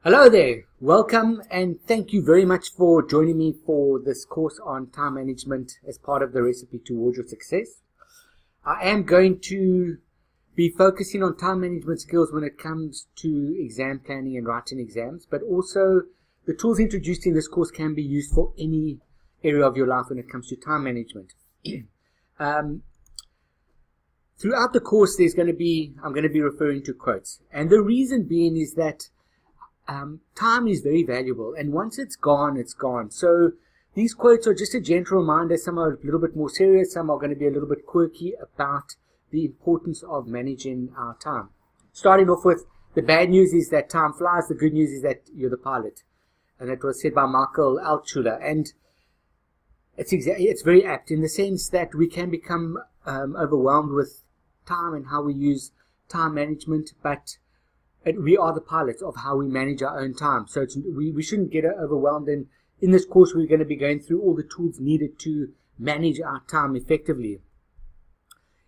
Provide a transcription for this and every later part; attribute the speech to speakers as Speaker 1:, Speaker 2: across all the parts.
Speaker 1: Hello there, welcome and thank you very much for joining me for this course on time management as part of the recipe towards your success. I am going to be focusing on time management skills when it comes to exam planning and writing exams, but also the tools introduced in this course can be used for any area of your life when it comes to time management. Throughout the course I'm going to be referring to quotes, and the reason being is that time is very valuable, and once it's gone, it's gone. So these quotes are just a gentle reminder. Some are a little bit more serious, some are going to be a little bit quirky about the importance of managing our time. Starting off with, the bad news is that time flies, the good news is that you're the pilot. And that was said by Michael Altshuler, and it's very apt in the sense that we can become overwhelmed with time and how we use time management, but we are the pilots of how we manage our own time. So we shouldn't get overwhelmed. And in this course, we're going to be going through all the tools needed to manage our time effectively.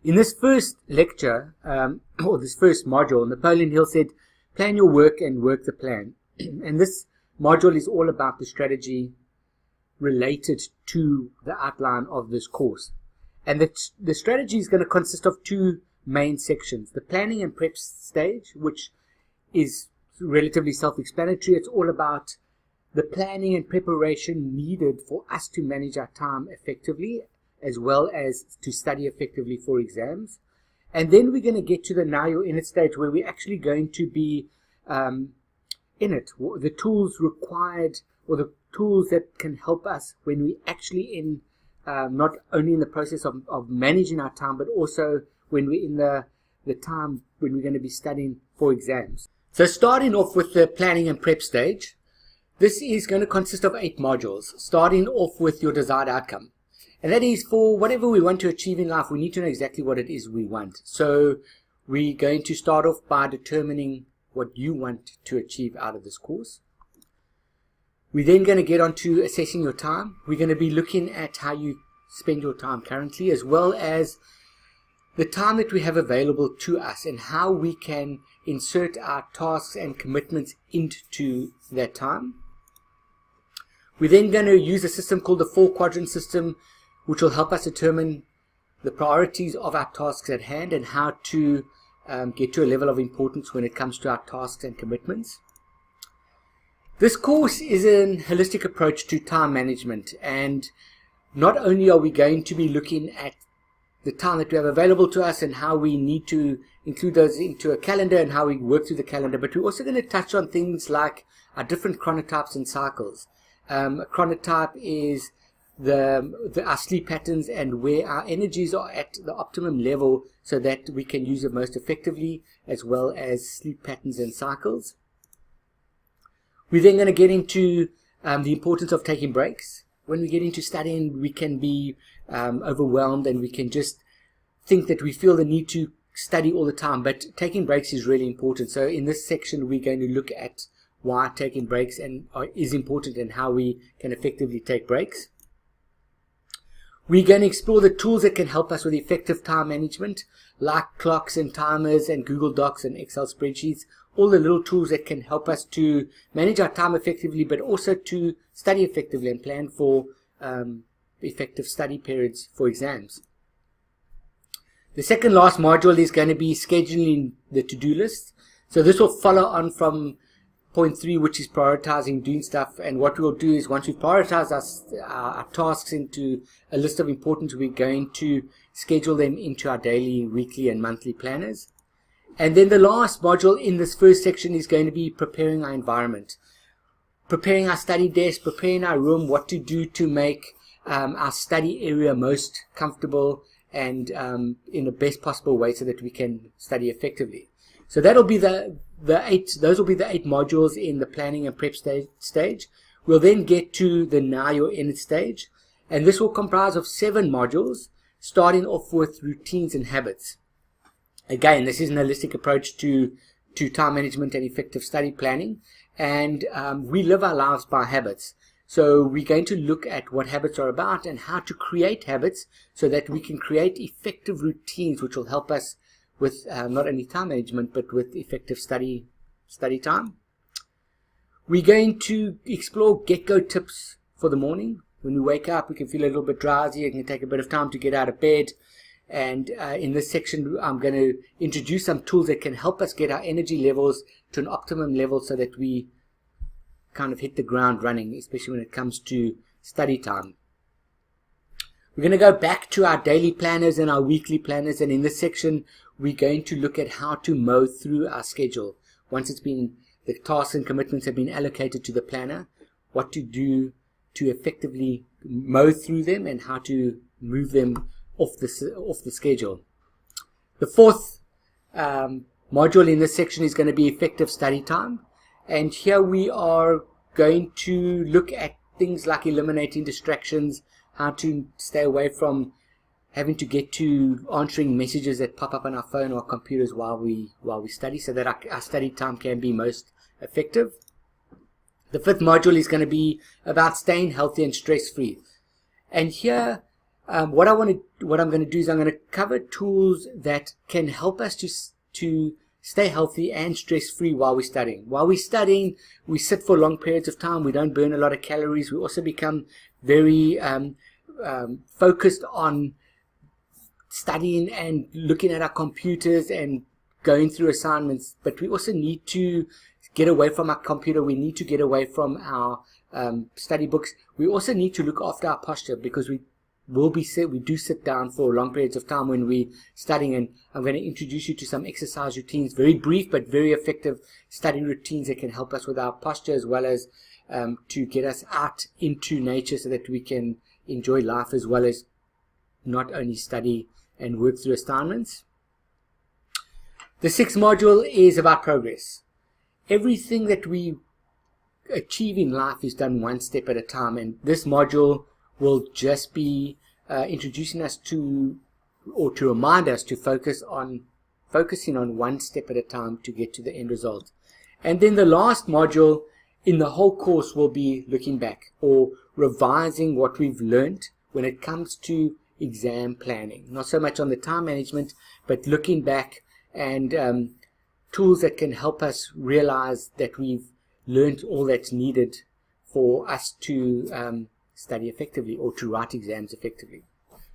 Speaker 1: In this first lecture, or this first module, Napoleon Hill said, plan your work and work the plan. And this module is all about the strategy related to the outline of this course. And the strategy is going to consist of two main sections: the planning and prep stage, which is relatively self-explanatory. It's all about the planning and preparation needed for us to manage our time effectively, as well as to study effectively for exams. And then we're going to get to the now you're in it stage, where we're actually going to be in it. The tools required, or the tools that can help us when we actually in not only in the process of managing our time, but also when we're in the time when we're going to be studying for exams. So starting off with the planning and prep stage, this is going to consist of 8 modules, starting off with your desired outcome. And that is, for whatever we want to achieve in life, we need to know exactly what it is we want. So we're going to start off by determining what you want to achieve out of this course. We're then going to get on to assessing your time. We're going to be looking at how you spend your time currently, as well as the time that we have available to us and how we can insert our tasks and commitments into that time. We're then going to use a system called the 4-quadrant system, which will help us determine the priorities of our tasks at hand and how to get to a level of importance when it comes to our tasks and commitments. This course is a holistic approach to time management, and not only are we going to be looking at the time that we have available to us and how we need to include those into a calendar and how we work through the calendar, but we're also going to touch on things like our different chronotypes and cycles. A chronotype is our sleep patterns and where our energies are at the optimum level so that we can use it most effectively, as well as sleep patterns and cycles. We're then going to get into the importance of taking breaks. When we get into studying, we can be overwhelmed, and we can just think that we feel the need to study all the time, but taking breaks is really important. So in this section, we're going to look at why taking breaks is important and how we can effectively take breaks. We're going to explore the tools that can help us with effective time management, like clocks and timers and Google Docs and Excel spreadsheets, all the little tools that can help us to manage our time effectively, but also to study effectively and plan for effective study periods for exams. The second last module is going to be scheduling the to-do list. So this will follow on from point 3, which is prioritizing doing stuff. And what we'll do is, once we've prioritized our tasks into a list of importance, we're going to schedule them into our daily, weekly and monthly planners. And then the last module in this first section is going to be preparing our environment, preparing our study desk, preparing our room, what to do to make our study area most comfortable and in the best possible way so that we can study effectively. So that'll be those will be the 8 modules in the planning and prep stage. We'll then get to the now you're in it stage, and this will comprise of 7 modules, starting off with routines and habits. Again, this is an holistic approach to time management and effective study planning, and we live our lives by habits. So we're going to look at what habits are about and how to create habits so that we can create effective routines which will help us with not only time management but with effective study time. We're going to explore get-go tips for the morning. When we wake up, we can feel a little bit drowsy. It can take a bit of time to get out of bed. And in this section, I'm going to introduce some tools that can help us get our energy levels to an optimum level so that we kind of hit the ground running, especially when it comes to study time. We're going to go back to our daily planners and our weekly planners, and in this section, we're going to look at how to mow through our schedule. Once the tasks and commitments have been allocated to the planner, what to do to effectively mow through them and how to move them off the schedule. The fourth module in this section is going to be effective study time, and here we are going to look at things like eliminating distractions, how to stay away from having to get to answering messages that pop up on our phone or computers while we study, so that our study time can be most effective. The fifth module is going to be about staying healthy and stress-free, and here what I'm going to do is I'm going to cover tools that can help us to stay healthy and stress-free while we're studying. While we're studying, we sit for long periods of time. We don't burn a lot of calories. We also become very focused on studying and looking at our computers and going through assignments. But we also need to get away from our computer. We need to get away from our study books. We also need to look after our posture, because we do sit down for long periods of time when we're studying, and I'm going to introduce you to some exercise routines, very brief but very effective study routines that can help us with our posture, as well as to get us out into nature so that we can enjoy life as well as not only study and work through assignments. The sixth module is about progress. Everything that we achieve in life is done one step at a time, and this module will just be introducing us to, or to remind us to focusing on one step at a time to get to the end result. And then the last module in the whole course will be looking back, or revising what we've learned when it comes to exam planning. Not so much on the time management, but looking back and tools that can help us realize that we've learned all that's needed for us to study effectively or to write exams effectively.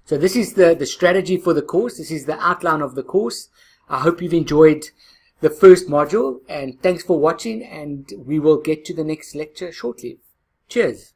Speaker 1: So this is the strategy for the course. This is the outline of the course. I hope you've enjoyed the first module, and thanks for watching, and we will get to the next lecture shortly. Cheers.